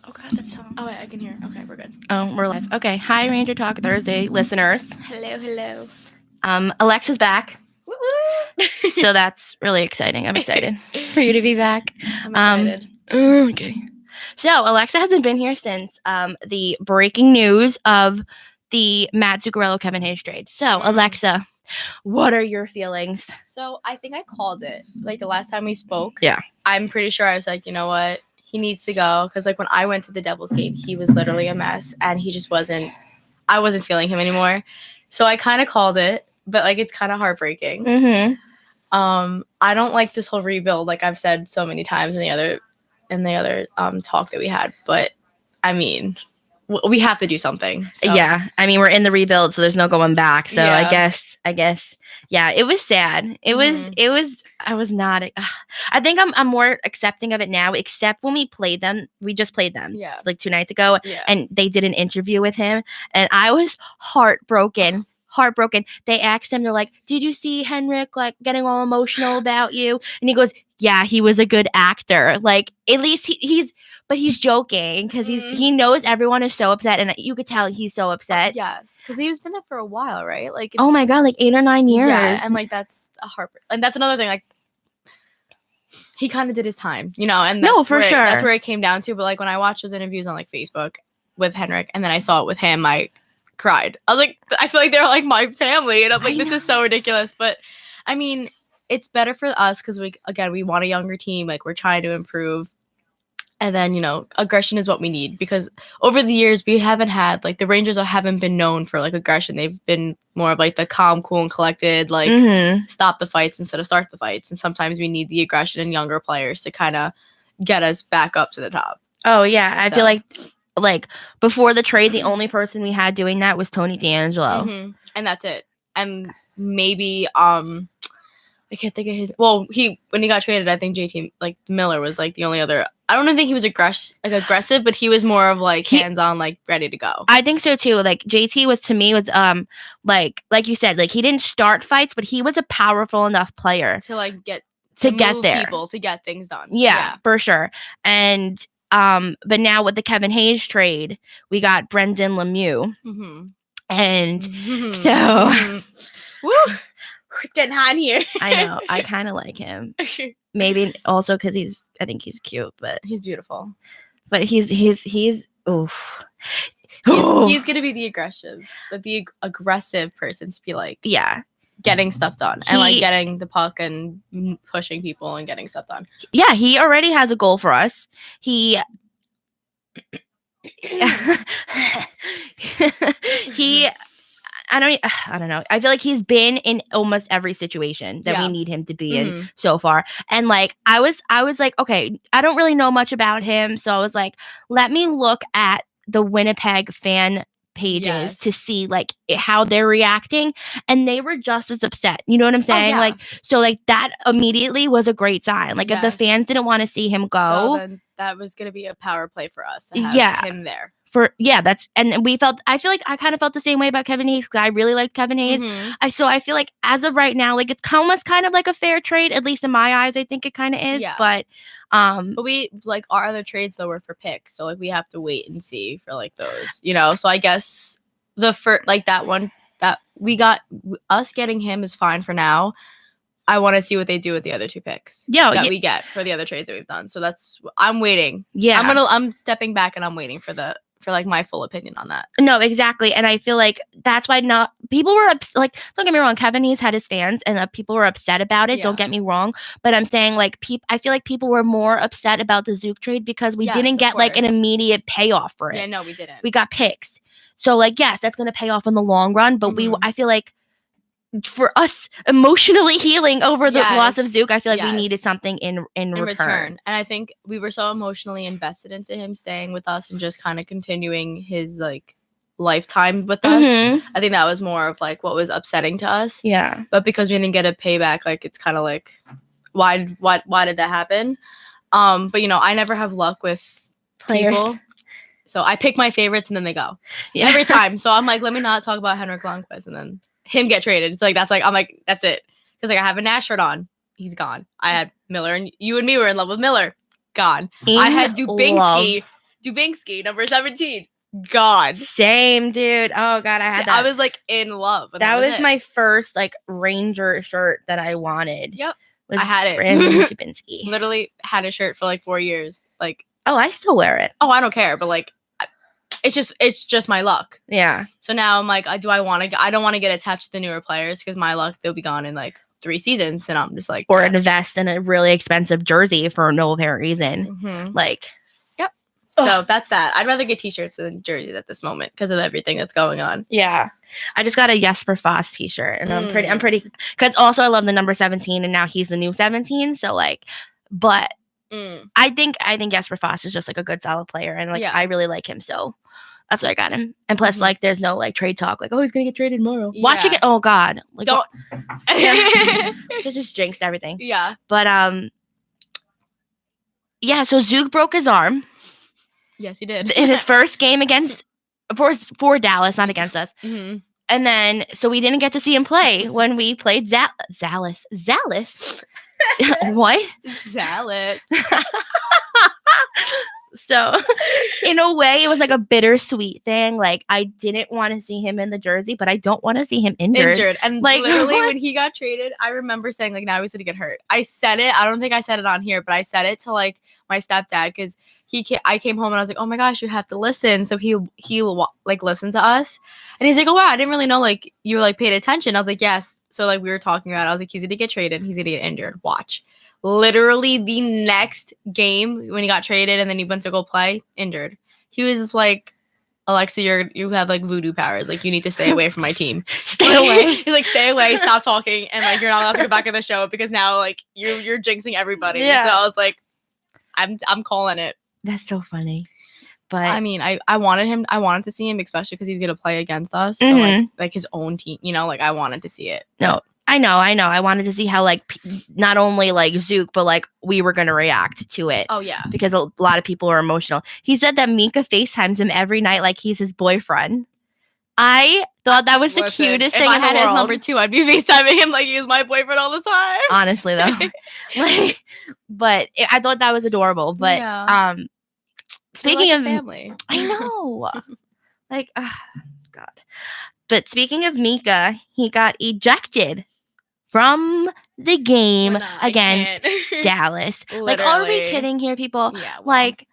Oh God, that's Tom. Oh wait, I can hear. Okay, we're good. Oh, we're live. Okay, hi Ranger Talk Thursday listeners. Hello. Alexa's back, Woo! so that's really exciting. I'm excited for you to be back. I'm excited. Okay. So Alexa hasn't been here since the breaking news of the Matt Zuccarello Kevin Hayes trade. So Alexa, what are your feelings? So I think I called it like the last time we spoke. Yeah. I'm pretty sure I was like, you know what? He needs to go because like when I went to the Devils game, he was literally a mess and he just wasn't. I wasn't feeling him anymore. So I kind of called it, but like it's kind of heartbreaking. Mm-hmm. I don't like this whole rebuild, like I've said so many times in the other talk that we had. But I mean, we have to do something. So. Yeah, I mean we're in the rebuild, so there's no going back. So Yeah. I guess, yeah, it was sad. It was. I was not. I think I'm more accepting of it now. Except when we played them, we just played them. Yeah. Like 2 nights ago, and they did an interview with him, and I was heartbroken. They asked him, they're like, "Did you see Henrik like getting all emotional about you?" And he goes, "Yeah, he was a good actor. Like at least he's joking because he knows everyone is so upset, and you could tell he's so upset." Yes, because he's been there for a while, right? Like, oh my God, like 8 or 9 years. Yeah, and like that's a heartbreak. And that's another thing. Like, he kind of did his time, you know. And that's for sure. That's where it came down to. But like when I watched those interviews on like Facebook with Henrik, and then I saw it with him, I cried. I was like, I feel like they're like my family, and I'm like, this is so ridiculous. But I mean, it's better for us because we want a younger team. Like we're trying to improve. And then, you know, aggression is what we need because over the years we haven't had like the Rangers haven't been known for like aggression. They've been more of like the calm, cool, and collected, like stop the fights instead of start the fights. And sometimes we need the aggression in younger players to kind of get us back up to the top. Oh yeah, I feel like before the trade, the only person we had doing that was Tony DeAngelo, and that's it. And maybe I can't think of his. Well, when he got traded, I think JT like Miller was like the only other. I don't think he was aggressive, but he was more of like hands on, like ready to go. I think so too. Like JT was to me was like you said, like he didn't start fights, but he was a powerful enough player to like get there, people to get things done. Yeah, for sure. And but now with the Kevin Hayes trade, we got Brendan Lemieux, and so. Woo! It's getting hot in here. I know. I kind of like him. Maybe also because I think he's cute, but he's beautiful. But he's oof. He's gonna be the aggressive person to be like, yeah, getting stuff done and like getting the puck and pushing people and getting stuff done. Yeah, he already has a goal for us. I don't know. I feel like he's been in almost every situation that we need him to be in so far. And like I was like, okay, I don't really know much about him, so I was like, let me look at the Winnipeg fan pages to see like how they're reacting, and they were just as upset. You know what I'm saying? Like so like that immediately was a great sign. Like if the fans didn't want to see him go, then that was going to be a power play for us to have him there. I feel like I kind of felt the same way about Kevin Hayes because I really liked Kevin Hayes. So I feel like as of right now, like it's almost kind of like a fair trade, at least in my eyes. I think it kind of is. Yeah. But we like our other trades though were for picks, so like we have to wait and see for like those, you know. So I guess the first like that one that we got, us getting him is fine for now. I want to see what they do with the other 2 picks that we get for the other trades that we've done. So I'm waiting. Yeah, I'm stepping back and I'm waiting for like my full opinion on that. No, exactly. And I feel like that's why people were like, don't get me wrong, Kevin Hayes had his fans and people were upset about it. Yeah. Don't get me wrong. But I'm saying like I feel like people were more upset about the Zook trade because we didn't get like an immediate payoff for it. Yeah, no, we didn't. We got picks. So like, yes, that's going to pay off in the long run. But I feel like for us emotionally healing over the loss of Zook, I feel like we needed something in return. And I think we were so emotionally invested into him staying with us and just kind of continuing his like lifetime with us. I think that was more of like what was upsetting to us. Yeah. But because we didn't get a payback, like it's kind of like why did that happen? But you know, I never have luck with players. People. So I pick my favorites and then they go every time. So I'm like, let me not talk about Henrik Lundqvist and then him get traded. It's like I'm like that's it, because like I have a Nash shirt on, he's gone. I had Miller, and you and me were in love with Miller, gone. I had Dubinsky, Dubinsky, number 17. God. Same, dude. Oh God, I had that. I was like in love. That was my first like Ranger shirt that I wanted. Yep. I had it. Brandon Dubinsky. Literally had a shirt for like 4 years. Like, oh, I still wear it. Oh, I don't care, but like it's just my luck. Yeah. So now I'm like, I don't want to get attached to the newer players because my luck, they'll be gone in like 3 seasons, and I'm just like, or invest in a really expensive jersey for no apparent reason. Mm-hmm. Like, yep. So that's that. I'd rather get t-shirts than jerseys at this moment because of everything that's going on. Yeah. I just got a Jesper Foss t-shirt, and I'm pretty because also I love the number 17, and now he's the new 17. So like, but I think Jesper Foss is just like a good solid player, and like I really like him, so that's why I got him. And plus, like, there's no like trade talk, like, oh, he's gonna get traded tomorrow. Yeah. Watching it, oh God, like, don't. just jinxed everything. Yeah, but yeah. So Zook broke his arm. Yes, he did in his first game against for Dallas, not against us. Mm-hmm. And then, so we didn't get to see him play when we played Zallis. What? Zallis. So, in a way, it was like a bittersweet thing. Like, I didn't want to see him in the jersey, but I don't want to see him injured. And like, literally, when he got traded, I remember saying, like, now he's going to get hurt. I said it. I don't think I said it on here, but I said it to, like, my stepdad because I came home and I was like, oh, my gosh, you have to listen. So he like, listen to us. And he's like, oh, wow, I didn't really know, like, you were, like, paid attention. I was like, yes. So, like, we were talking about it. I was like, he's going to get traded. He's going to get injured. Watch. Literally the next game when he got traded and then he went to go play, injured. He was just like, Alexa, you have like voodoo powers. Like, you need to stay away from my team. Stay away. He's like, stay away, stop talking, and like you're not allowed to go back in the show because now like you're jinxing everybody. Yeah. So I was like, I'm calling it. That's so funny. But I mean, I wanted to see him, especially because he's gonna play against us. So like his own team, like I wanted to see it. No. I know. I wanted to see how, like, not only, like, Zook, but, like, we were going to react to it. Oh, yeah. Because a lot of people are emotional. He said that Mika FaceTimes him every night like he's his boyfriend. I thought that was the cutest thing in the world. If I had his number 2, I'd be FaceTiming him like he was my boyfriend all the time. Honestly, though. But I thought that was adorable. But, speaking of family. I know. Like, God. But speaking of Mika, he got ejected from the game against Dallas. Like, are we kidding here, people? Yeah. Well. Like,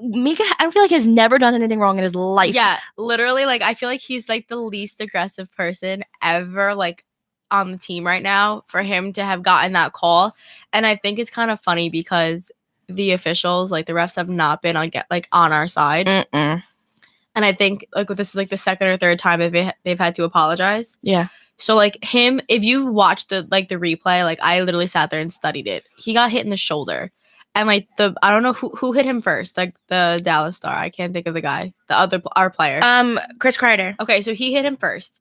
Mika, I don't feel like has never done anything wrong in his life. Yeah, literally, like, I feel like he's, like, the least aggressive person ever, like, on the team right now for him to have gotten that call. And I think it's kind of funny because the officials, like, the refs have not been on our side. Mm-mm. And I think, like, this is, like, the second or third time they've had to apologize. Yeah. So, like, him, if you watch the replay, like, I literally sat there and studied it. He got hit in the shoulder. And, like, I don't know who hit him first, like, the Dallas star. I can't think of the guy. Our player. Chris Kreider. Okay, so he hit him first.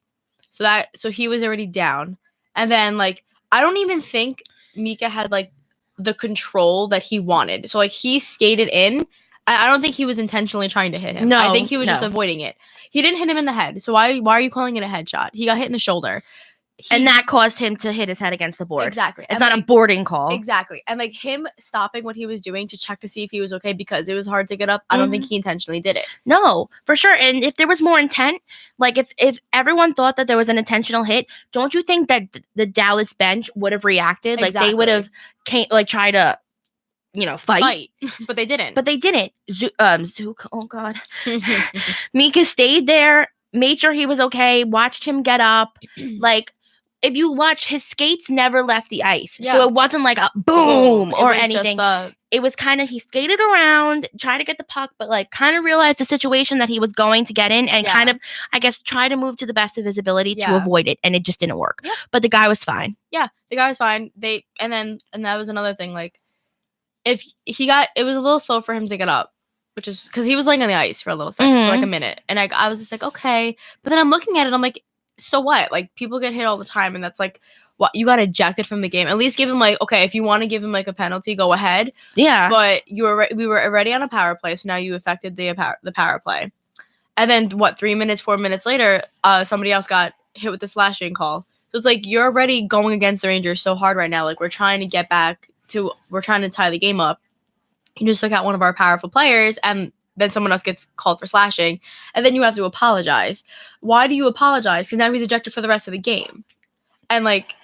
So he was already down. And then, like, I don't even think Mika had, like, the control that he wanted. So, like, he skated in. I don't think he was intentionally trying to hit him. No, I think he was just avoiding it. He didn't hit him in the head. So why are you calling it a headshot? He got hit in the shoulder. And that caused him to hit his head against the board. Exactly. It's not a boarding call. Exactly. And like him stopping what he was doing to check to see if he was okay because it was hard to get up, I don't think he intentionally did it. No, for sure. And if there was more intent, like if everyone thought that there was an intentional hit, don't you think that the Dallas bench would have reacted? Like they would have tried to fight. But they didn't. Zook, oh God. Mika stayed there, made sure he was okay, watched him get up. Like, if you watch, his skates never left the ice. Yeah. So it wasn't like a boom or anything. It was kind of, he skated around, tried to get the puck, but like kind of realized the situation that he was going to get in and kind of, I guess, try to move to the best of his ability to avoid it. And it just didn't work. Yeah. But the guy was fine. Yeah, the guy was fine. And that was another thing. Like, it was a little slow for him to get up, which is because he was laying on the ice for a little second, for like a minute. And I was just like, okay. But then I'm looking at it, I'm like, so what? Like, people get hit all the time, and that's like, what, you got ejected from the game. At least give him like, okay, if you want to give him like a penalty, go ahead. Yeah. But we were already on a power play, so now you affected the power play. And then 4 minutes later, somebody else got hit with the slashing call. So it's like, you're already going against the Rangers so hard right now. Like, we're trying to tie the game up. you just took out one of our powerful players, and then someone else gets called for slashing, and then you have to apologize. Why do you apologize? Because now he's ejected for the rest of the game. And, like,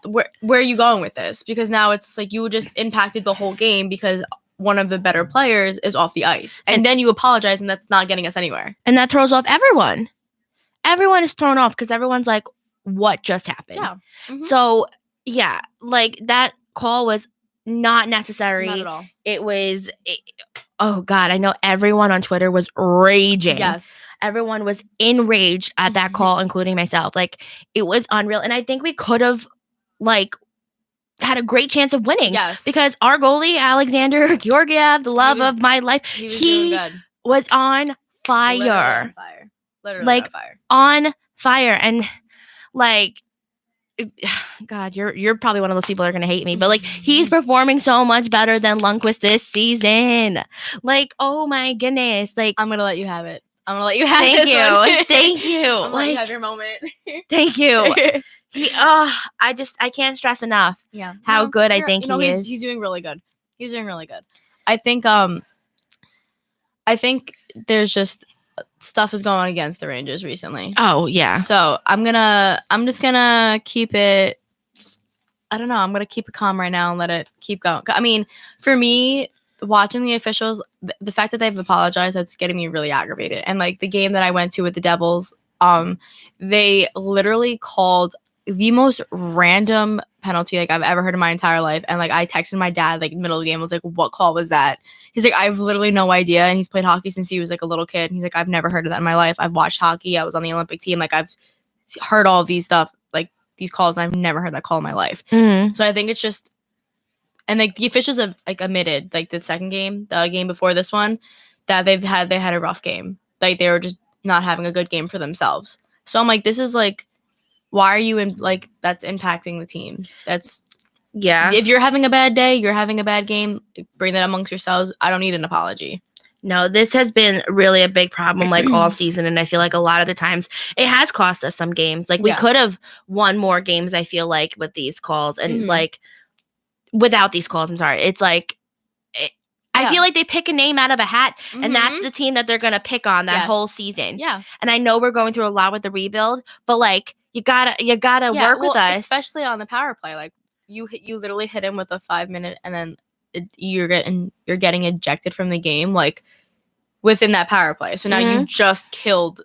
where are you going with this? Because now it's like you just impacted the whole game because one of the better players is off the ice. And then you apologize, and that's not getting us anywhere. And that throws off everyone. Everyone is thrown off because everyone's like, what just happened? Yeah. Mm-hmm. So, yeah, like, that call was not necessary. Not at all. It was, oh, God, I know everyone on Twitter was raging. Yes. Everyone was enraged at that call, including myself. Like, it was unreal. And I think we could have, like, had a great chance of winning. Yes. Because our goalie, Alexander Georgiev, the love of my life, he was on fire. Literally on fire. And, like, God, you're probably one of those people that are gonna hate me, but, like, he's performing so much better than Lundqvist this season. Like, oh my goodness. Like, I'm gonna let you have it. I'm gonna let you have Thank this you. one. Thank you. I'm gonna let you have your moment. Thank you. I can't stress enough how good I think he is. He's doing really good. He's doing really good. I think there's just stuff is going on against the Rangers recently. Oh yeah. So I'm just gonna keep it. I don't know. I'm gonna keep it calm right now and let it keep going. I mean, for me, watching the officials, the fact that they've apologized, that's getting me really aggravated. And, like, the game that I went to with the Devils, they literally called the most random penalty, like, I've ever heard in my entire life. And, like, I texted my dad, like, middle of the game, was like, what call was that? He's like, I have literally no idea. And he's played hockey since he was, like, a little kid. And he's like, I've never heard of that in my life. I've watched hockey. I was on the Olympic team. Like, I've heard all of these stuff, like, these calls. And I've never heard that call in my life. Mm-hmm. So I think it's just, and, like, the officials have, like, admitted, like, the second game, the game before this one, that they had a rough game. Like, they were just not having a good game for themselves. So I'm like, this is, like, why are you like, that's impacting the team? That's, yeah. If you're having a bad day, you're having a bad game, bring that amongst yourselves. I don't need an apology. No, this has been really a big problem, like, all season. And I feel like a lot of the times it has cost us some games. Like, we could have won more games, I feel like, with these calls. And, like, without these calls, I'm sorry. It's like, I feel like they pick a name out of a hat, and that's the team that they're going to pick on that whole season. Yeah. And I know we're going through a lot with the rebuild, but, like, you gotta work with us. Especially on the power play. Like, you literally hit him with a 5-minute, and then you're getting ejected from the game, like, within that power play. So now you just killed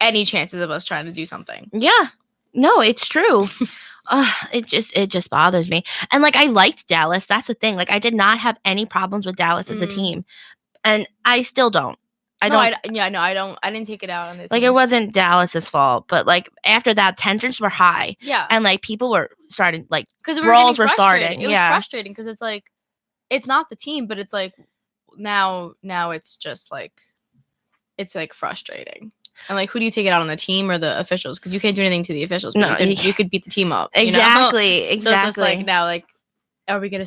any chances of us trying to do something. Yeah. No, it's true. It just bothers me. And, like, I liked Dallas. That's the thing. Like, I did not have any problems with Dallas as a team, and I still don't. I didn't take it out on this. Like, it wasn't Dallas's fault, but, like, after that, tensions were high. Yeah, and, like, people were starting, like, brawls were starting. It was frustrating because it's like, it's not the team, but it's like now it's just like, it's like frustrating. And, like, who do you take it out on, the team or the officials? Because you can't do anything to the officials. No, you could beat the team up. Exactly. So it's just like, now, like, are we gonna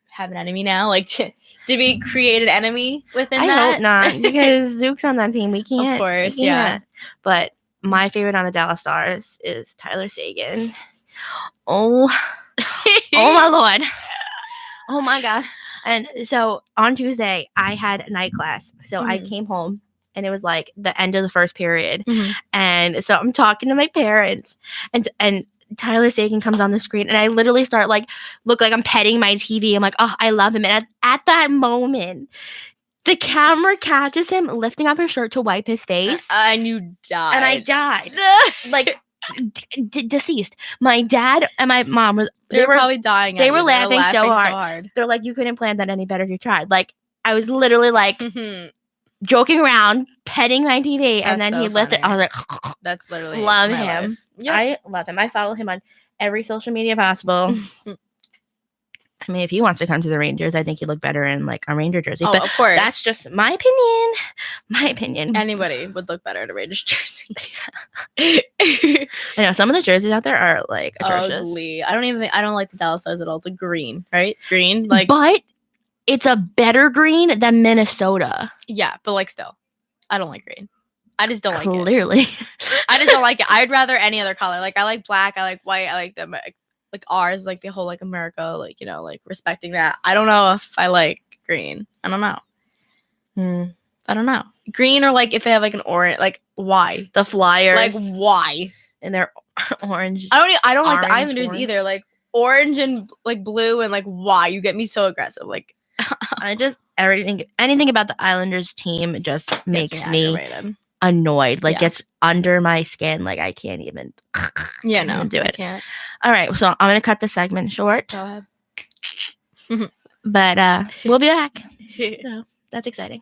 have an enemy now? Like, did we create an enemy within that? I hope not, because Zook's on that team. We can't. Of course, yeah. But my favorite on the Dallas Stars is Tyler Seguin. Oh my Lord. Oh my God. And so on Tuesday, I had night class. So I came home, and it was like the end of the first period. And so I'm talking to my parents, and Tyler Seguin comes on the screen, and I literally start, like, look like I'm petting my TV. I'm like, oh, I love him. And at that moment, the camera catches him lifting up his shirt to wipe his face. And you died. And I died. Like, deceased. My dad and my mom they were probably dying. They were laughing so hard. They're like, you couldn't plan that any better if you tried. Like, I was literally, like, joking around, petting my TV, and then he lifted. I was like, that's literally love him. Yep. I love him. I follow him on every social media possible. I mean, if he wants to come to the Rangers, I think he'd look better in, like, a Ranger jersey. Oh, but of course. That's just my opinion. My opinion. Anybody would look better in a Rangers jersey. I know some of the jerseys out there are, like, atrocious. Ugly. I don't like the Dallas Stars at all. It's a green, right? It's green, like, but it's a better green than Minnesota. Yeah, but, like, still, I don't like green. I just don't like it. Clearly. I just don't like it. I'd rather any other color. Like, I like black. I like white. I like like ours, like the whole, like, America, like, you know, like, respecting that. I don't know if I like green. I don't know. I don't know. Green or like if they have like an orange, like why? The Flyers. Like why? And they're orange. I don't like the Islanders orange. either. Like orange and like blue and like why? You get me so aggressive. Like anything about the Islanders team just makes me annoyed. Like gets under my skin. Like I can't even do it. I can't. All right, so I'm gonna cut the segment short. Go ahead. But we'll be back. So that's exciting.